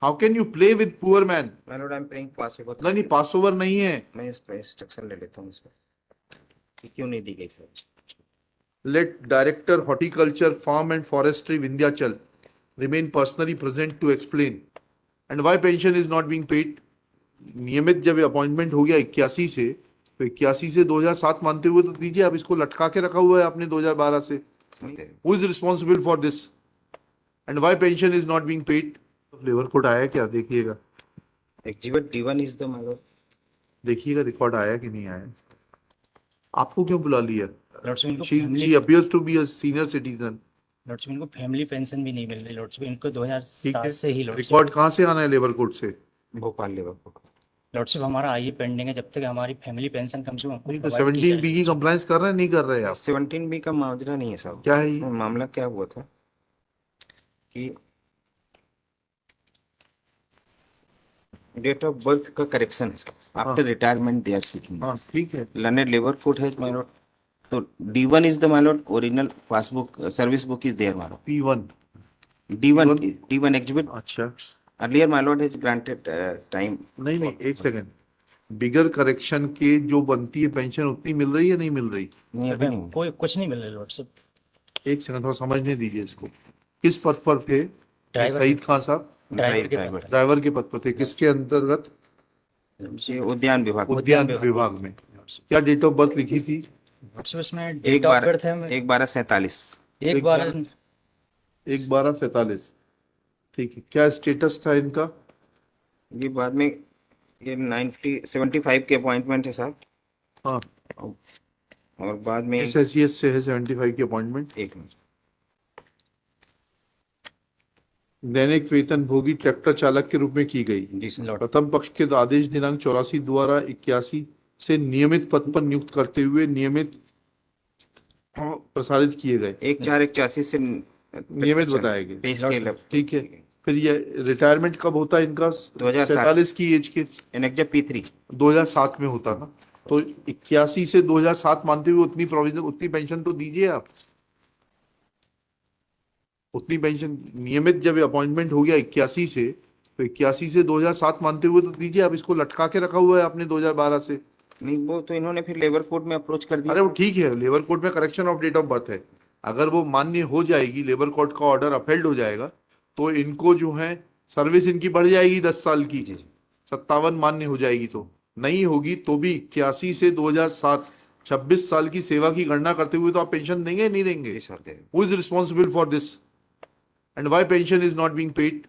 How can you play with poor man? My lord, I'm paying pass over. नहीं, पास over नहीं है. मैं इस पे इंस्ट्रक्शन ले लेता हूँ इसमें कि क्यों नहीं दी गई sir. Let Director Horticulture, Farm and Forestry Vindhyachal remain personally present to explain. And why pension is not being paid? नियमित जब अपॉइंटमेंट हो गया 81 से, तो 81 से 2007 मानते हुए तो दीजिए. आप इसको लटका के रखा हुआ है आपने 2012 से. Who is responsible for this? And why pension is not being paid? Labour code आया क्या? देखिएगा, Exhibit D1 is the my lord. देखिएगा रिकॉर्ड आया कि नहीं आया. आपको क्यों बुला लिया? लॉर्ड्स इनको She appears to be a senior citizen. Lords इनको फैमिली पेंशन भी नहीं मिल रही लॉर्ड्स इनको ठीक 2007 है. से ही लॉर्ड्स रिकॉर्ड कहाँ से आना है लेबर कोड से? Bhopal labour code. लॉर्ड्स हमारा आइए पेंडिंग है जब तक हमारी फैमिली पेंशन कम से कम नहीं तो 17B की कंप्लायंस कर रहे हैं, नहीं कर रहे आप? 17B का मामला नहीं है साहब. क्या है ये? मामला क्या हुआ था कि डेट ऑफ बर्थ का करेक्शन है after retirement they are seeking. हाँ ठीक है. लर्नेड लेबर कोड है माय लॉर्ड. तो D1 is the my lord original passbook service book is there my lord. P1. D1 exhibit. अच्छा. Earlier my lord has granted time. नहीं, एक second. बिगर correction के जो बनती है पेंशन उतनी मिल रही है, नहीं मिल रही? नहीं अभी नहीं. कोई कुछ नहीं मिल रहा लॉर्ड्स. एक सेकंड, थोड़ा समझने दीजिए इसको. किस पद पर थे? ड्राइवर. सईद खान साहब ड्राइवर ड्राइवर के पद पर थे. किसके अंतर्गत? ये उद्यान विभाग. उद्यान विभाग में. क्या डेट ऑफ बर्थ लिखी थी? लॉर्ड्स इसमें एक डेट ऑफ बार बर्थ है 1/12/47. एक बार 1/12/47. ठीक है. क्या स्टेटस था इनका? ये बाद में ये 75 के अपॉइंटमेंट है साहब. हाँ. और बाद में इस हैसियत से है 75 की अपॉइंटमेंट. एक मिनट. दैनिक वेतन भोगी ट्रैक्टर चालक के रूप में की गई. जी सर. लॉर्ड प्रथम पक्ष के आदेश दिनांक 84 द्वारा 81 से नियमित पद पर नियुक्त करते हुए नियमित प्रसारित किए गए. 1/4/81 से नियमित बताए गए. पे स्केल अप. ठीक है. फिर ये रिटायरमेंट कब होता है इनका? 2007. 47 की एज के. एनेक्जा P3. 2007 में होता था. तो 81 से 2007 मानते हुए उतनी प्रोविजन, उतनी पेंशन तो दीजिए आप. उतनी पेंशन नियमित जब अपॉइंटमेंट हो गया 81 से, तो 81 से 2007 मानते हुए तो दीजिए. आप इसको लटका के रखा हुआ है आपने 2012 से. नहीं वो तो इन्होंने फिर लेबर कोड में अप्रोच कर दिया. अरे वो ठीक है, लेबर कोड में correction of date of birth है. अगर वो मान्य हो जाएगी, लेबर कोड का ऑर्डर अपहेल्ड हो जाएगा, तो इनको जो है सर्विस इनकी बढ़ जाएगी 10 साल की. 57 मान्य हो जाएगी. तो नहीं होगी तो भी 81 से 2007 26 साल की सेवा की गणना करते हुए तो आप पेंशन देंगे, नहीं देंगे? Who is responsible for this? And why pension is not being paid?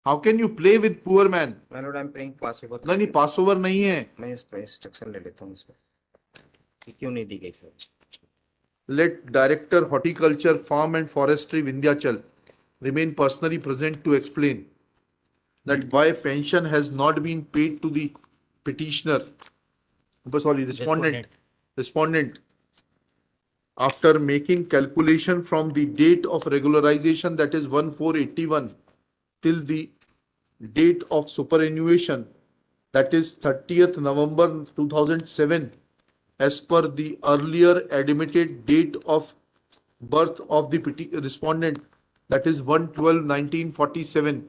How can you play with poor man? My lord, I'm paying pass over. नहीं, पास ओवर नहीं है. मैं इस पे इंस्ट्रक्शन ले लेता हूँ इसमें कि क्यों नहीं दी गई sir. Let Director Horticulture, Farm and Forestry Vindhyachal remain personally present to explain that why pension has not been paid to the petitioner, respondent after making calculation from the date of regularization, that is 1/4/81, till the date of superannuation, that is 30th November 2007, as per the earlier admitted date of birth of the respondent, that is 1/12/1947,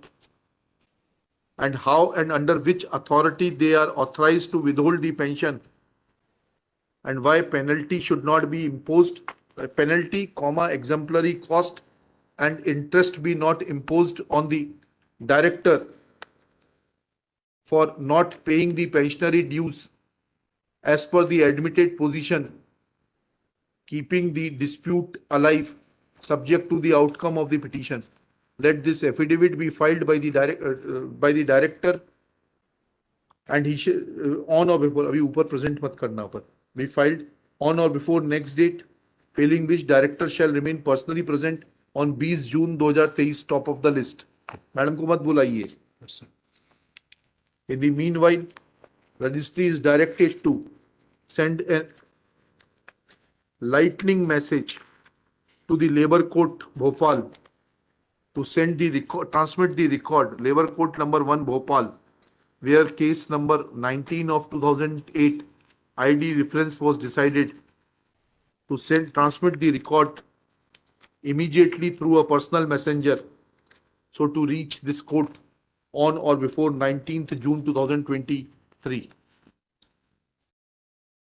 and how and under which authority they are authorized to withhold the pension, and why penalty should not be imposed, penalty, exemplary cost and interest be not imposed on the director for not paying the pensionary dues as per the admitted position, keeping the dispute alive subject to the outcome of the petition. Let this affidavit be filed by the director, and he on or before, अभी ऊपर present मत करना, ऊपर, be filed on or before next date, failing which director shall remain personally present on 20 June 2023, top of the list. Madam को मत बुलाइए. In the meanwhile, registry is directed to send a lightning message to the Labour Court Bhopal to send the record, transmit the record, Labour Court number 1 Bhopal, where case number 19 of 2008 ID reference was decided, to transmit the record immediately through a personal messenger, so to reach this court on or before 19th June 2023.